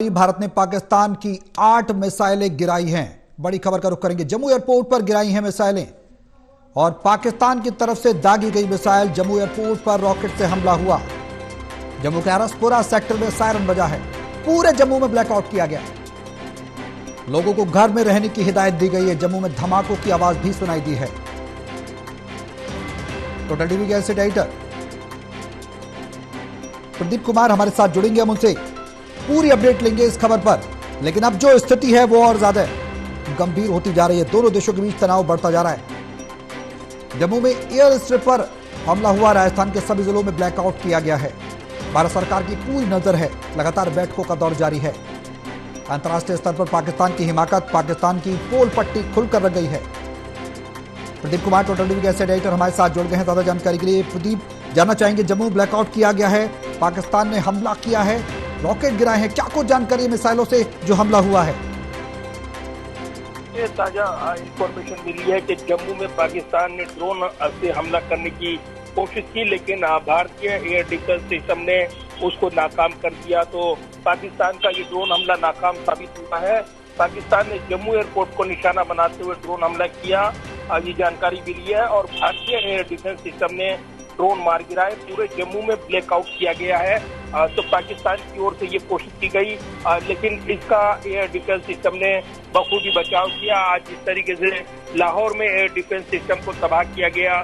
भारत ने पाकिस्तान की 8 मिसाइलें गिराई हैं। बड़ी खबर का रुख करेंगे। जम्मू एयरपोर्ट पर गिराई हैं मिसाइलें और पाकिस्तान की तरफ से दागी गई मिसाइल। जम्मू एयरपोर्ट पर रॉकेट से हमला हुआ। जम्मू के आरसपुरा सेक्टर में सायरन बजा है। पूरे जम्मू में ब्लैकआउट किया गया। लोगों को घर में रहने की हिदायत दी गई है। जम्मू में धमाकों की आवाज भी सुनाई दी है। टोटल टीवी के एसिड एडिटर प्रदीप कुमार हमारे साथ जुड़ेंगे। हम उनसे पूरी अपडेट लेंगे इस खबर पर। लेकिन अब जो स्थिति है वो और ज्यादा गंभीर होती जा रही है। दोनों देशों के बीच तनाव बढ़ता जा रहा है। जम्मू में एयर स्ट्रिप पर हमला हुआ। राजस्थान के सभी जिलों में ब्लैकआउट किया गया है। भारत सरकार की पूरी नजर है। लगातार बैठकों का दौर जारी है। अंतर्राष्ट्रीय स्तर पर पाकिस्तान की हिमाकत, पाकिस्तान की पोल पट्टी खुलकर रख गई है। प्रदीप कुमार टोटल टीवी के एसिड एडिटर हमारे साथ जुड़ गए हैं ज्यादा जानकारी के लिए। प्रदीप, जानना चाहेंगे, जम्मू ब्लैकआउट किया गया है, पाकिस्तान ने हमला किया है, रॉकेट गिराए हैं, क्या कुछ जानकारी मिसाइलों से जो हमला हुआ है? ये ताजा इंफॉर्मेशन मिली है कि जम्मू में पाकिस्तान ने ड्रोन से हमला करने की कोशिश की, लेकिन भारतीय एयर डिफेंस सिस्टम ने उसको नाकाम कर दिया। तो पाकिस्तान का ये ड्रोन हमला नाकाम साबित हुआ है। पाकिस्तान ने जम्मू एयरपोर्ट को निशाना बनाते हुए ड्रोन हमला किया, ये जानकारी मिली है। और भारतीय एयर डिफेंस सिस्टम ने ड्रोन मार गिराए। पूरे जम्मू में ब्लैकआउट किया गया है। तो पाकिस्तान की ओर से ये कोशिश की गई, लेकिन इसका एयर डिफेंस सिस्टम ने बखूबी बचाव किया। आज जिस तरीके से लाहौर में एयर डिफेंस सिस्टम को तबाह किया गया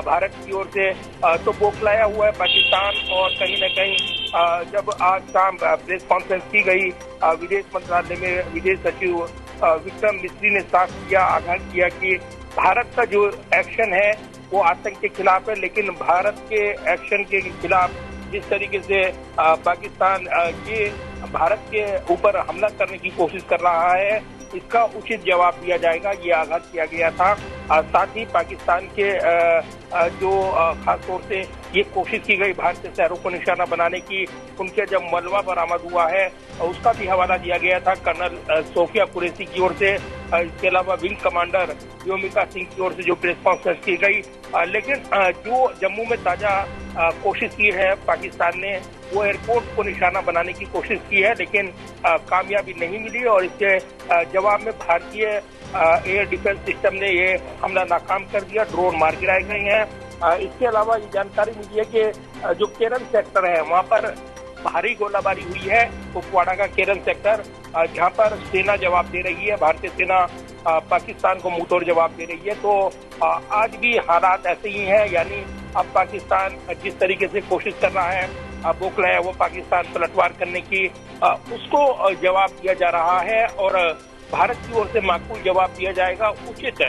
भारत की ओर से, तो बौखलाया हुआ है पाकिस्तान। और कहीं न कहीं जब आज शाम प्रेस कॉन्फ्रेंस की गई विदेश मंत्रालय में, विदेश सचिव विक्रम मिस्री ने साफ किया, आगाह किया कि भारत का जो एक्शन है वो आतंक के खिलाफ है, लेकिन भारत के एक्शन के खिलाफ जिस तरीके से पाकिस्तान ये भारत के ऊपर हमला करने की कोशिश कर रहा है, इसका उचित जवाब दिया जाएगा, ये आगाह किया गया था। साथ ही पाकिस्तान के जो खास तौर से ये कोशिश की गई भारतीय शहरों को निशाना बनाने की, उनके जब मलबा बरामद हुआ है उसका भी हवाला दिया गया था कर्नल सोफिया कुरैशी की ओर से। इसके अलावा विंग कमांडर व्योमिका सिंह की ओर से जो प्रेस कॉन्फ्रेंस की गई। लेकिन जो जम्मू में ताजा कोशिश की है पाकिस्तान ने, वो एयरपोर्ट को निशाना बनाने की कोशिश की है, लेकिन कामयाबी नहीं मिली। और इसके जवाब में भारतीय एयर डिफेंस सिस्टम ने ये हमला नाकाम कर दिया, ड्रोन मार गिराए गए हैं। इसके अलावा ये जानकारी मिली है कि जो केरन सेक्टर है वहाँ पर भारी गोलाबारी हुई है। कुपवाड़ा का केरन सेक्टर, जहाँ पर सेना जवाब दे रही है, भारतीय सेना पाकिस्तान को मुंहतोड़ जवाब दे रही है। तो आज भी हालात ऐसे ही हैं, यानी अब पाकिस्तान जिस तरीके से कोशिश कर रहा है बौखलाया वो पाकिस्तान पलटवार करने की, उसको जवाब दिया जा रहा है। और भारत की ओर से माकूल जवाब दिया जाएगा, उचित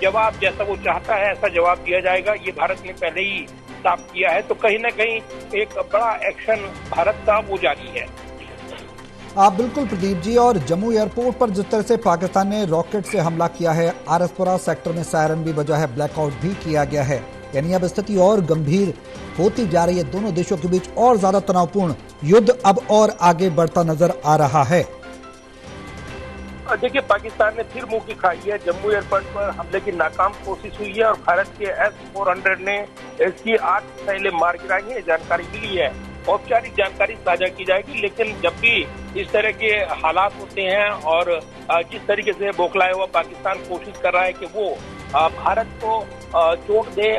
जवाब जैसा वो चाहता है ऐसा जवाब दिया जाएगा, ये भारत ने पहले ही साफ किया है। तो कहीं न कहीं एक बड़ा एक्शन भारत का वो जारी है। आप बिल्कुल प्रदीप जी। और जम्मू एयरपोर्ट पर जिस तरह से पाकिस्तान ने रॉकेट से हमला किया है, आरसपुरा सेक्टर में सायरन भी बजा है, ब्लैकआउट भी किया गया है, यानी अब स्थिति और गंभीर होती जा रही है। दोनों देशों के बीच और ज्यादा तनावपूर्ण युद्ध अब और आगे बढ़ता नजर आ रहा है। देखिए, पाकिस्तान ने फिर मुंह की खाई है। जम्मू एयरपोर्ट पर हमले की नाकाम कोशिश हुई है और भारत के S-400 ने इसकी 8 मिसाइलें मार गिराई है, जानकारी मिली है। औपचारिक जानकारी साझा की जाएगी, लेकिन जब भी इस तरह के हालात होते हैं और जिस तरीके से बौखलाया हुआ पाकिस्तान कोशिश कर रहा है कि वो भारत को चोट दे,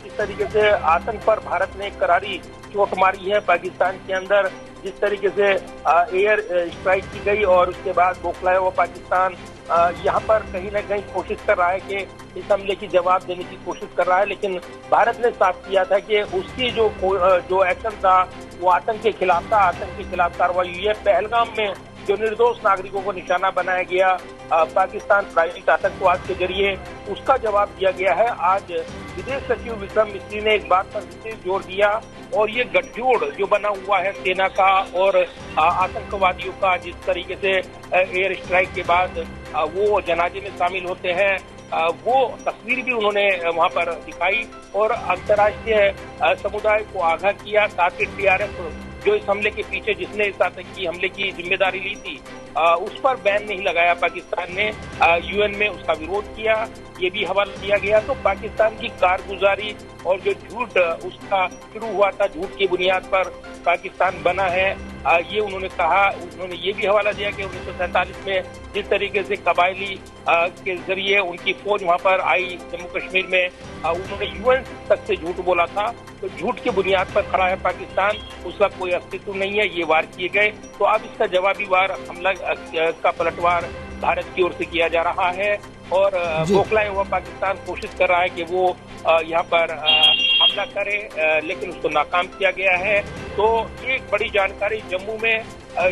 जिस तरीके से आतंक पर भारत ने करारी चोट मारी है पाकिस्तान के अंदर, जिस तरीके से एयर स्ट्राइक की गई और उसके बाद बौखलाया हुआ पाकिस्तान यहाँ पर कहीं न कहीं कोशिश कर रहा है कि इस हमले की जवाब देने की कोशिश कर रहा है। लेकिन भारत ने साफ किया था कि उसकी जो एक्शन था वो आतंक के खिलाफ था, आतंक के खिलाफ कार्रवाई हुई है। पहलगाम में जो निर्दोष नागरिकों को निशाना बनाया गया पाकिस्तान प्रायोजित आतंकवाद के जरिए, उसका जवाब दिया गया है। आज विदेश सचिव विक्रम मिस्री ने एक बात पर विशेष जोर दिया, और ये गठजोड़ जो बना हुआ है सेना का और आतंकवादियों का, जिस तरीके से एयर स्ट्राइक के बाद वो जनाजे में शामिल होते हैं, वो तस्वीर भी उन्होंने वहां पर दिखाई और अंतर्राष्ट्रीय समुदाय को आगाह किया। साथ ही TRF जो इस हमले के पीछे, जिसने इस आतंकी हमले की जिम्मेदारी ली थी, उस पर बैन नहीं लगाया पाकिस्तान ने, UN में उसका विरोध किया, ये भी हवाला दिया गया। तो पाकिस्तान की कारगुजारी और जो झूठ उसका शुरू हुआ था, झूठ की बुनियाद पर पाकिस्तान बना है। ये उन्होंने कहा। उन्होंने ये भी हवाला दिया कि 1947 में जिस तरीके से कबायली के जरिए उनकी फौज वहां पर आई जम्मू कश्मीर में, उन्होंने यूएन तक से झूठ बोला था, तो झूठ की बुनियाद पर खड़ा है पाकिस्तान, उसका कोई अस्तित्व नहीं है। ये वार किए गए, तो अब इसका जवाबी वार हमला का पलटवार भारत की ओर से किया जा रहा है और बौखलाया हुआ पाकिस्तान कोशिश कर रहा है कि वो यहाँ पर हमला करे, लेकिन उसको नाकाम किया गया है। तो ये एक बड़ी जानकारी, जम्मू में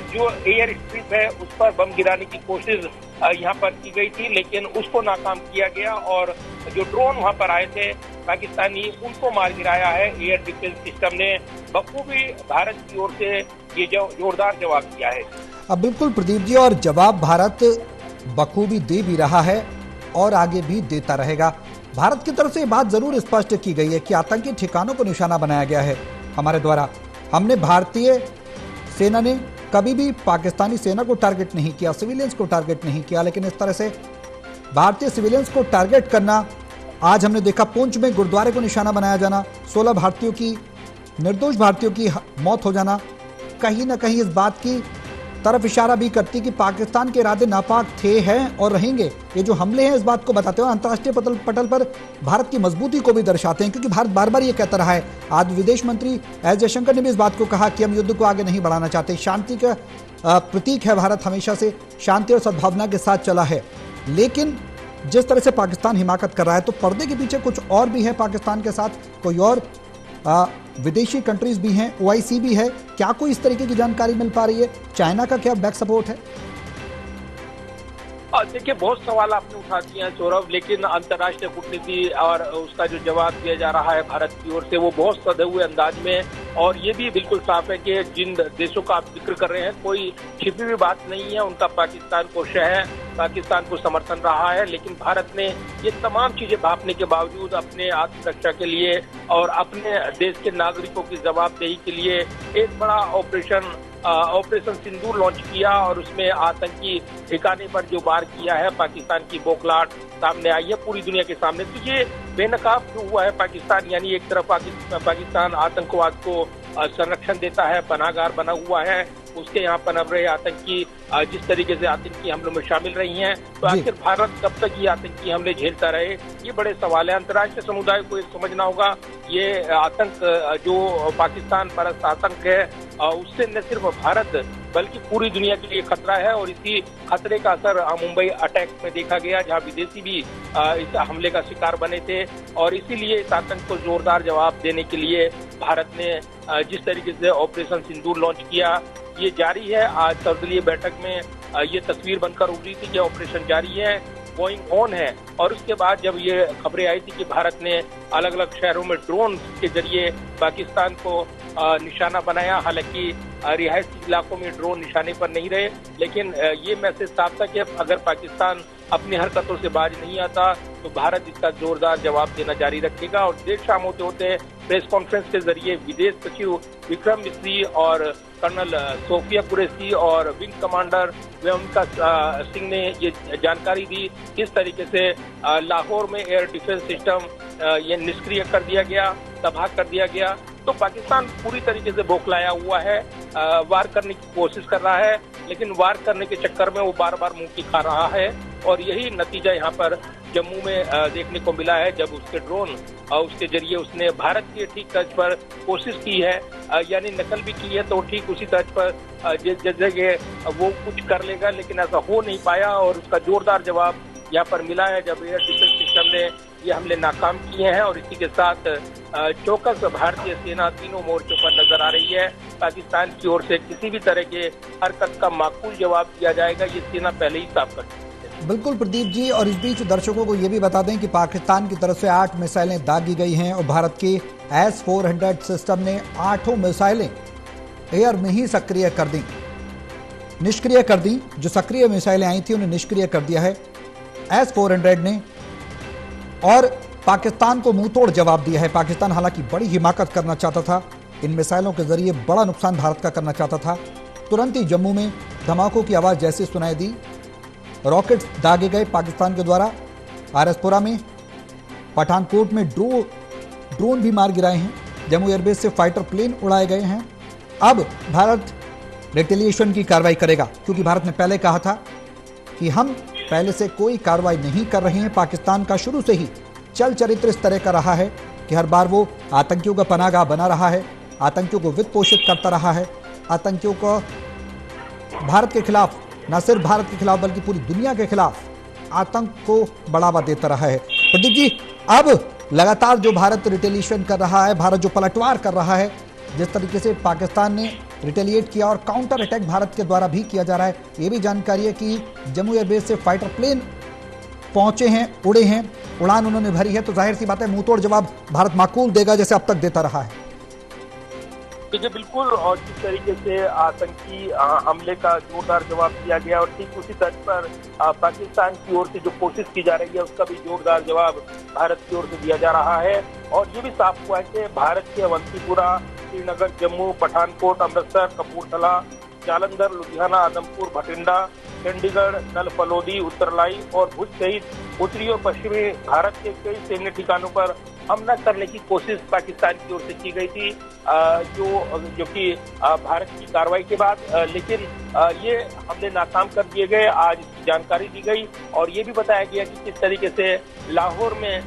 जो एयर स्ट्रिप है उस पर बम गिराने की कोशिश यहाँ पर की गई थी, लेकिन उसको नाकाम किया गया और जो ड्रोन वहाँ पर आए थे पाकिस्तानी, उनको मार गिराया है एयर डिफेंस सिस्टम ने। बखूबी भारत की ओर से ये जोरदार जवाब दिया है। अब बिल्कुल प्रदीप जी, और जवाब भारत बखूबी दे भी रहा है और आगे भी देता रहेगा। भारत की तरफ से ये बात जरूर स्पष्ट की गई है कि आतंकी ठिकानों को निशाना बनाया गया है हमारे द्वारा। हमने भारतीय सेना ने कभी भी पाकिस्तानी सेना को टारगेट नहीं किया, सिविलियंस को टारगेट नहीं किया, लेकिन इस तरह से भारतीय सिविलियंस को टारगेट करना, आज हमने देखा पुंछ में गुरुद्वारे को निशाना बनाया जाना, 16 भारतीयों की, निर्दोष भारतीयों की मौत हो जाना, कहीं ना कहीं इस बात की तरफ इशारा भी करती कि पाकिस्तान के इरादे नापाक थे, हैं और रहेंगे। ये जो हमले हैं इस बात को बताते हुए अंतर्राष्ट्रीय पटल पर भारत की मजबूती को भी दर्शाते हैं, क्योंकि भारत बार बार ये कहता रहा है। आज विदेश मंत्री एस जयशंकर ने भी इस बात को कहा कि हम युद्ध को आगे नहीं बढ़ाना चाहते, शांति का प्रतीक है भारत, हमेशा से शांति और सद्भावना के साथ चला है। लेकिन जिस तरह से पाकिस्तान हिमाकत कर रहा है, तो पर्दे के पीछे कुछ और भी है पाकिस्तान के साथ, कोई और विदेशी कंट्रीज भी हैं, OIC भी है। क्या कोई इस तरीके की जानकारी मिल पा रही है? चाइना का क्या बैक सपोर्ट है? देखिए, बहुत सवाल आपने उठा दिए हैं सौरभ, लेकिन अंतर्राष्ट्रीय कूटनीति और उसका जो जवाब दिया जा रहा है भारत की ओर से, वो बहुत सधे हुए अंदाज में, और ये भी बिल्कुल साफ है कि जिन देशों का आप जिक्र कर रहे हैं, कोई छिपी हुई बात नहीं है। उनका पाकिस्तान को शह है, पाकिस्तान को समर्थन रहा है, लेकिन भारत ने ये तमाम चीजें भापने के बावजूद अपने आत्मरक्षा के लिए और अपने देश के नागरिकों की जवाबदेही के लिए एक बड़ा ऑपरेशन सिंदूर लॉन्च किया और उसमें आतंकी ठिकाने पर जो वार किया है, पाकिस्तान की बौखलाहट सामने आई है पूरी दुनिया के सामने। तो ये बेनकाब हुआ है पाकिस्तान, यानी एक तरफ पाकिस्तान आतंकवाद को संरक्षण देता है, पनाहगार बना हुआ है, उसके यहाँ पनप रहे आतंकी जिस तरीके से आतंकी हमलों में शामिल रही हैं, तो आखिर भारत कब तक ये आतंकी हमले झेलता रहे, ये बड़े सवाल है। अंतर्राष्ट्रीय समुदाय को ये समझना होगा, ये आतंक जो पाकिस्तान परस्त आतंक है, उससे न सिर्फ भारत बल्कि पूरी दुनिया के लिए खतरा है, और इसी खतरे का असर मुंबई अटैक में देखा गया, जहां विदेशी भी इस हमले का शिकार बने थे, और इसीलिए इस आतंक को जोरदार जवाब देने के लिए भारत ने जिस तरीके से ऑपरेशन सिंदूर लॉन्च किया, ये जारी है। आज सर्वदलीय बैठक में ये तस्वीर बनकर उभरी थी कि ऑपरेशन जारी है, गोइंग ऑन है। और उसके बाद जब ये खबरें आई थी कि भारत ने अलग अलग शहरों में ड्रोन के जरिए पाकिस्तान को निशाना बनाया, हालांकि रिहायशी इलाकों में ड्रोन निशाने पर नहीं रहे, लेकिन ये मैसेज साफ था कि अगर पाकिस्तान अपनी हरकतों से बाज नहीं आता तो भारत इसका जोरदार जवाब देना जारी रखेगा। और देर शाम होते होते प्रेस कॉन्फ्रेंस के जरिए विदेश सचिव विक्रम मिस्री और कर्नल सोफिया कुरैशी और विंग कमांडर व्योमिका सिंह ने ये जानकारी दी, किस तरीके से लाहौर में एयर डिफेंस सिस्टम ये निष्क्रिय कर दिया गया, तबाह कर दिया गया। तो पाकिस्तान पूरी तरीके से बौखलाया हुआ है, वार करने की कोशिश कर रहा है, लेकिन वार करने के चक्कर में वो बार बार मुंह की खा रहा है, और यही नतीजा यहाँ पर जम्मू में देखने को मिला है, जब उसके ड्रोन उसके जरिए उसने भारत के ठीक तर्ज पर कोशिश की है, यानी नकल भी की है, तो ठीक उसी तर्ज पर जगह वो कुछ कर लेगा, लेकिन ऐसा हो नहीं पाया, और उसका जोरदार जवाब यहाँ पर मिला है जब एयर डिफेंस सिस्टम ने ये हमले नाकाम किए हैं। और इसी के साथ चौकस भारतीय सेना तीनों मोर्चों पर नजर आ रही है। पाकिस्तान की ओर से किसी भी तरह के हरकत का माकूल जवाब दिया जाएगा, ये सेना पहले ही साफ कर चुकी है। बिल्कुल प्रदीप जी, और इस बीच दर्शकों को ये भी बता दें कि पाकिस्तान की तरफ से 8 मिसाइलें दागी गई हैं और भारत की S-400 सिस्टम ने 8 मिसाइलें एयर में ही सक्रिय कर दी, निष्क्रिय कर दी। जो सक्रिय मिसाइलें आई थी उन्हें निष्क्रिय कर दिया है S-400 ने, और पाकिस्तान को मुंहतोड़ जवाब दिया है। पाकिस्तान हालांकि बड़ी हिमाकत करना चाहता था, इन मिसाइलों के जरिए बड़ा नुकसान भारत का करना चाहता था। तुरंत ही जम्मू में धमाकों की आवाज़ जैसे सुनाई दी, रॉकेट्स दागे गए पाकिस्तान के द्वारा। आरएसपुरा में, पठानकोट में ड्रोन भी मार गिराए हैं, जम्मू एयरबेस से फाइटर प्लेन उड़ाए गए हैं, अब भारत रिटेलिएशन की कार्रवाई करेगा, क्योंकि भारत ने पहले कहा था कि हम पहले से कोई कार्रवाई नहीं कर रहे हैं। पाकिस्तान का शुरू से ही चल चरित्र इस तरह का रहा है कि हर बार वो आतंकियों का पनाहगाह बना रहा है, आतंकियों को वित्त पोषित करता रहा है, आतंकियों को भारत के खिलाफ, न सिर्फ भारत के खिलाफ बल्कि पूरी दुनिया के खिलाफ आतंक को बढ़ावा देता रहा है। प्रदीप जी, अब लगातार जो भारत रिटेलिएशन कर रहा है, भारत जो पलटवार कर रहा है, जिस तरीके से पाकिस्तान ने रिटेलिएट किया और काउंटर अटैक भारत के द्वारा भी किया जा रहा है, ये भी जानकारी है कि जम्मू एयरबेस से फाइटर प्लेन पहुंचे हैं, उड़े हैं, उड़ान उन्होंने भरी है, तो जाहिर सी बात है मुंहतोड़ जवाब भारत माकूल देगा जैसे अब तक देता रहा है। देखिए बिल्कुल, और जिस तरीके से आतंकी हमले का जोरदार जवाब दिया गया और ठीक उसी तर्ज पर पाकिस्तान की ओर से जो कोशिश की जा रही है उसका भी जोरदार जवाब भारत की ओर से दिया जा रहा है। और ये भी साफ हुआ है कि भारत के अवंतीपुरा, श्रीनगर, जम्मू, पठानकोट, अमृतसर, कपूरथला, जालंधर, लुधियाना, आदमपुर, भटिंडा, चंडीगढ़, नल फलोदी, उत्तरलाई और भुज सहित उत्तरी और पश्चिमी भारत के कई सैन्य ठिकानों पर हमला करने की कोशिश पाकिस्तान की ओर से की गई थी, जो कि भारत की कार्रवाई के बाद, लेकिन ये हमले नाकाम कर दिए गए। आज इसकी जानकारी दी गई और ये भी बताया गया कि किस तरीके से लाहौर में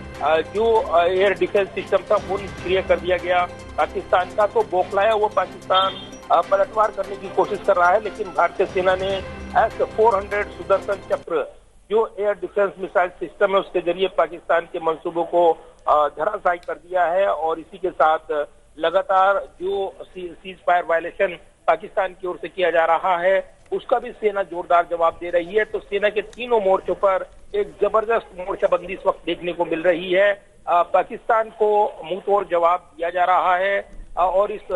जो एयर डिफेंस सिस्टम था वो निष्क्रिय कर दिया गया पाकिस्तान का। तो बौखलाया हुआ पाकिस्तान पलटवार करने की कोशिश कर रहा है, लेकिन भारतीय सेना ने S-400 सुदर्शन चक्र जो एयर डिफेंस मिसाइल सिस्टम है उसके जरिए पाकिस्तान के मंसूबों को धराशायी कर दिया है। और इसी के साथ लगातार जो सीज फायर वायलेशन पाकिस्तान की ओर से किया जा रहा है उसका भी सेना जोरदार जवाब दे रही है। तो सेना के तीनों मोर्चों पर एक जबरदस्त मोर्चाबंदी इस वक्त देखने को मिल रही है। पाकिस्तान को मुंहतोड़ जवाब दिया जा रहा है और इस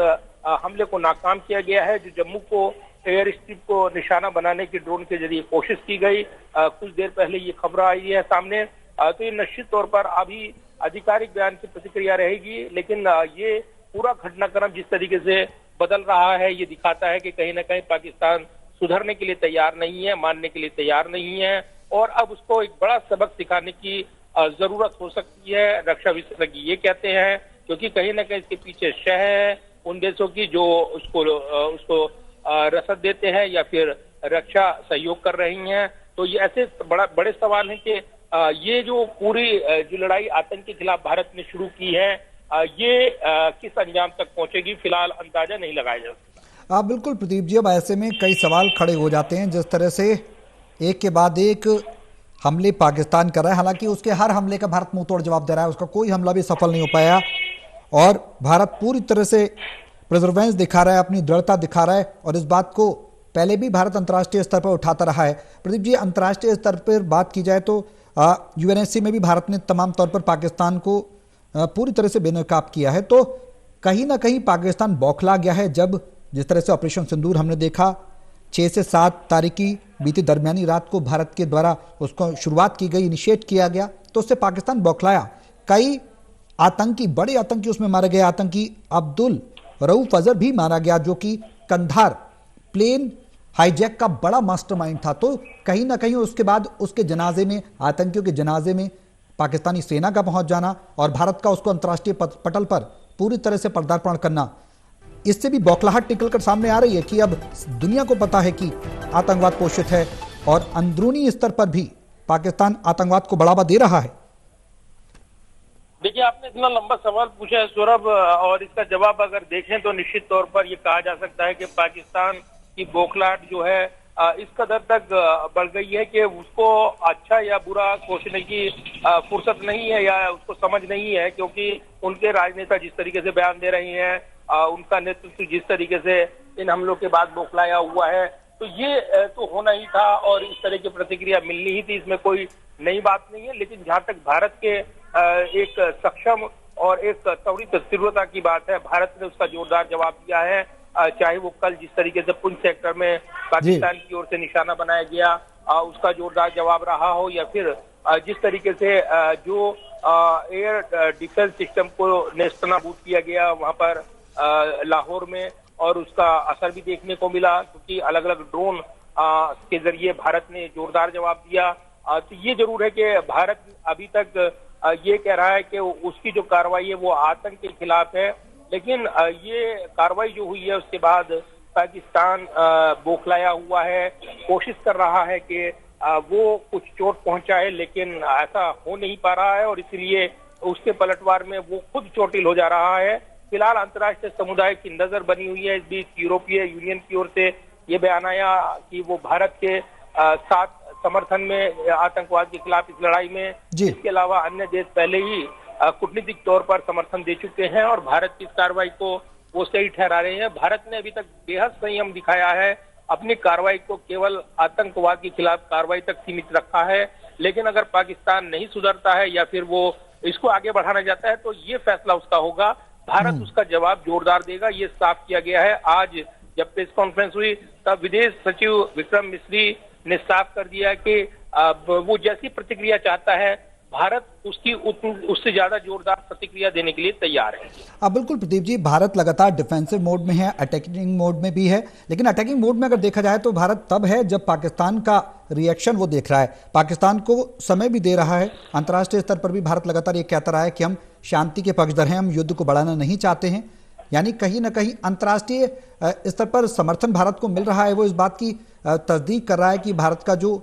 हमले को नाकाम किया गया है। जो जम्मू को एयर स्ट्रिप को निशाना बनाने की ड्रोन के जरिए कोशिश की गई, कुछ देर पहले ये खबर आई है सामने। तो ये निश्चित तौर पर अभी आधिकारिक बयान की प्रतिक्रिया रहेगी, लेकिन ये पूरा घटनाक्रम जिस तरीके से बदल रहा है ये दिखाता है कि कहीं ना कहीं पाकिस्तान सुधरने के लिए तैयार नहीं है, मानने के लिए तैयार नहीं है और अब उसको एक बड़ा सबक सिखाने की जरूरत हो सकती है, रक्षा विशेषज्ञ ये कहते हैं, क्योंकि कहीं ना कहीं इसके पीछे शह है उन देशों की जो उसको रसद देते हैं या फिर रक्षा सहयोग कर रही हैं। तो ये ऐसे बड़े सवाल हैं कि ये जो पूरी जो लड़ाई आतंक के खिलाफ भारत ने शुरू की है ये किस अंजाम तक पहुंचेगी, फिलहाल अंदाजा नहीं लगाया जा सकता। बिल्कुल प्रदीप जी, अब ऐसे में कई सवाल खड़े हो जाते हैं। जिस तरह से एक के बाद एक हमले पाकिस्तान कर रहा है, हालांकि उसके हर हमले का भारत मुंहतोड़ जवाब दे रहा है, उसका कोई हमला भी सफल नहीं हो पाया और भारत पूरी तरह से प्रिजर्वेंस दिखा रहा है, अपनी दृढ़ता दिखा रहा है और इस बात को पहले भी भारत अंतर्राष्ट्रीय स्तर पर उठाता रहा है। प्रदीप जी, अंतर्राष्ट्रीय स्तर पर बात की जाए तो यूएनएससी में भी भारत ने तमाम तौर पर पाकिस्तान को पूरी तरह से बेनकाब किया है। तो कहीं ना कहीं पाकिस्तान बौखला गया है। जब जिस तरह से ऑपरेशन सिंदूर हमने देखा 6 से 7 तारीख की बीती दरमियानी रात को भारत के द्वारा उसको शुरुआत की गई, इनिशिएट किया गया, तो उससे पाकिस्तान बौखलाया। कई आतंकी, बड़े आतंकी उसमें मारे गए। आतंकी अब्दुल रऊफ अजहर भी मारा गया जो कि कंधार प्लेन हाईजैक का बड़ा मास्टरमाइंड था। तो कहीं ना कहीं उसके बाद उसके जनाजे में, आतंकियों के जनाजे में पाकिस्तानी सेना का पहुंच जाना और भारत का उसको अंतर्राष्ट्रीय पटल पर पूरी तरह से पदार्पण करना, इससे भी बौखलाहट निकलकर सामने आ रही है कि अब दुनिया को पता है कि आतंकवाद पोषित है और अंदरूनी स्तर पर भी पाकिस्तान आतंकवाद को बढ़ावा दे रहा है। देखिए, आपने इतना लंबा सवाल पूछा है सौरभ, और इसका जवाब अगर देखें तो निश्चित तौर पर यह कहा जा सकता है कि पाकिस्तान की बौखलाहट जो है इस कदर तक बढ़ गई है कि उसको अच्छा या बुरा सोचने की फुर्सत नहीं है या उसको समझ नहीं है, क्योंकि उनके राजनेता जिस तरीके से बयान दे रहे हैं, उनका नेतृत्व जिस तरीके से इन हमलों के बाद बौखलाया हुआ है, तो ये तो होना ही था और इस तरह की प्रतिक्रिया मिलनी ही थी, इसमें कोई नई बात नहीं है। लेकिन जहां तक भारत के एक सक्षम और एक त्वरित तीव्रता की बात है, भारत ने उसका जोरदार जवाब दिया है। चाहे वो कल जिस तरीके से पुंछ सेक्टर में पाकिस्तान की ओर से निशाना बनाया गया, उसका जोरदार जवाब रहा हो, या फिर जिस तरीके से जो एयर डिफेंस सिस्टम को नेस्तनाबूद किया गया वहां पर लाहौर में, और उसका असर भी देखने को मिला क्योंकि अलग अलग ड्रोन के जरिए भारत ने जोरदार जवाब दिया। तो ये जरूर है कि भारत अभी तक ये कह रहा है कि उसकी जो कार्रवाई है वो आतंक के खिलाफ है, लेकिन ये कार्रवाई जो हुई है उसके बाद पाकिस्तान बौखलाया हुआ है, कोशिश कर रहा है कि वो कुछ चोट पहुंचाए, लेकिन ऐसा हो नहीं पा रहा है और इसलिए उसके पलटवार में वो खुद चोटिल हो जा रहा है। फिलहाल अंतर्राष्ट्रीय समुदाय की नजर बनी हुई है। इस बीच यूरोपीय यूनियन की ओर से ये बयान आया कि वो भारत के साथ समर्थन में आतंकवाद के खिलाफ इस लड़ाई में, इसके अलावा अन्य देश पहले ही कूटनीतिक तौर पर समर्थन दे चुके हैं और भारत की इस कार्रवाई को वो सही ठहरा रहे हैं। भारत ने अभी तक बेहद संयम दिखाया है, अपनी कार्रवाई को केवल आतंकवाद के खिलाफ कार्रवाई तक सीमित रखा है, लेकिन अगर पाकिस्तान नहीं सुधरता है या फिर वो इसको आगे बढ़ाना चाहता है तो ये फैसला उसका होगा। भारत उसका जवाब जोरदार देगा, ये साफ किया गया है। आज जब प्रेस कॉन्फ्रेंस हुई तब विदेश सचिव विक्रम मिस्री ने साफ कर दिया कि वो जैसी प्रतिक्रिया चाहता है भारत उससे ज्यादा जोरदार प्रतिक्रिया देने के लिए तैयार है। अब बिल्कुल प्रदीप जी, भारत लगातार डिफेंसिव मोड में है, अटैकिंग मोड में भी है, लेकिन अटैकिंग मोड में अगर देखा जाए तो भारत तब है जब पाकिस्तान का रिएक्शन वो देख रहा है, पाकिस्तान को समय भी दे रहा है। अंतर्राष्ट्रीय स्तर पर भी भारत लगातार ये कहता रहा है कि हम शांति के पक्षधर हैं, हम युद्ध को बढ़ाना नहीं चाहते हैं। यानी कहीं ना कहीं अंतर्राष्ट्रीय स्तर पर समर्थन भारत को मिल रहा है, वो इस बात की तस्दीक कर रहा है कि भारत का जो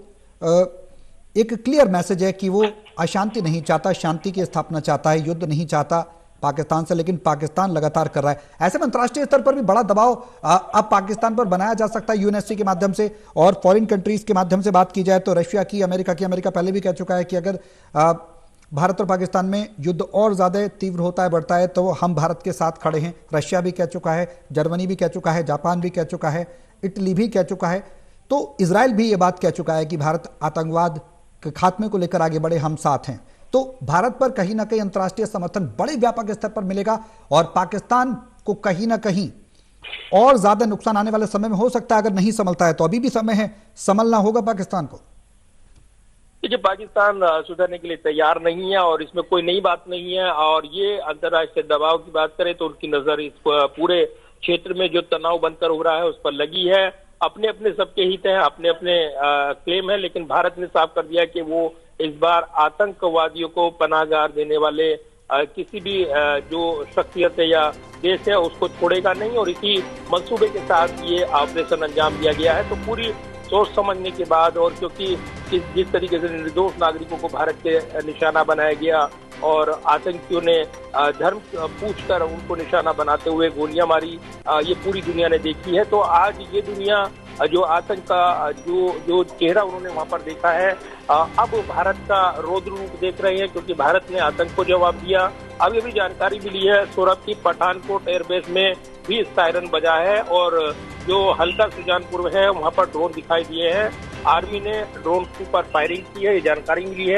एक क्लियर मैसेज है कि वो अशांति नहीं चाहता, शांति की स्थापना चाहता है, युद्ध नहीं चाहता पाकिस्तान से, लेकिन पाकिस्तान लगातार कर रहा है। ऐसे में अंतर्राष्ट्रीय स्तर पर भी बड़ा दबाव अब पाकिस्तान पर बनाया जा सकता है यूएनएससी के माध्यम से, और फॉरेन कंट्रीज के माध्यम से बात की जाए तो रशिया की, अमेरिका पहले भी कह चुका है कि अगर भारत और पाकिस्तान में युद्ध और ज्यादा तीव्र होता है, बढ़ता है, तो हम भारत के साथ खड़े हैं। रशिया भी कह चुका है, जर्मनी भी कह चुका है, जापान भी कह चुका है, इटली भी कह चुका है, तो इजराइल भी ये बात कह चुका है कि भारत आतंकवाद के खात्मे को लेकर आगे बढ़े, हम साथ हैं। तो भारत पर कहीं ना कहीं अंतर्राष्ट्रीय समर्थन बड़े व्यापक स्तर पर मिलेगा और पाकिस्तान को कहीं ना कहीं और ज्यादा नुकसान आने वाले समय में हो सकता है। अगर नहीं संभलता है तो अभी भी समय है, संभलना होगा पाकिस्तान को। देखिए, पाकिस्तान सुधरने के लिए तैयार नहीं है और इसमें कोई नई बात नहीं है। और ये अंतर्राष्ट्रीय दबाव की बात करें तो उनकी नजर इस पूरे क्षेत्र में जो तनाव बनकर हो रहा है उस पर लगी है। अपने अपने सबके हित हैं, अपने अपने क्लेम है, लेकिन भारत ने साफ कर दिया कि वो इस बार आतंकवादियों को पनाहगाह देने वाले किसी भी जो शख्सियत है या देश है उसको छोड़ेगा नहीं, और इसी मंसूबे के साथ ये ऑपरेशन अंजाम दिया गया है। तो पूरी सोच समझने के बाद, और क्योंकि जिस तरीके से निर्दोष नागरिकों को भारत के निशाना बनाया गया और आतंकियों ने धर्म पूछकर उनको निशाना बनाते हुए गोलियां मारी, ये पूरी दुनिया ने देखी है। तो आज ये दुनिया जो आतंक का जो चेहरा उन्होंने वहां पर देखा है, अब भारत का रौद्र रूप देख रहे हैं, क्योंकि भारत ने आतंक को जवाब दिया। अभी अभी जानकारी मिली है सौरभ की पठानकोट एयरबेस में भी सायरन बजा है और जो हल्का सुजानपुर है वहां पर ड्रोन दिखाई दिए हैं। आर्मी ने ड्रोन के ऊपर फायरिंग की है, ये जानकारी मिली है।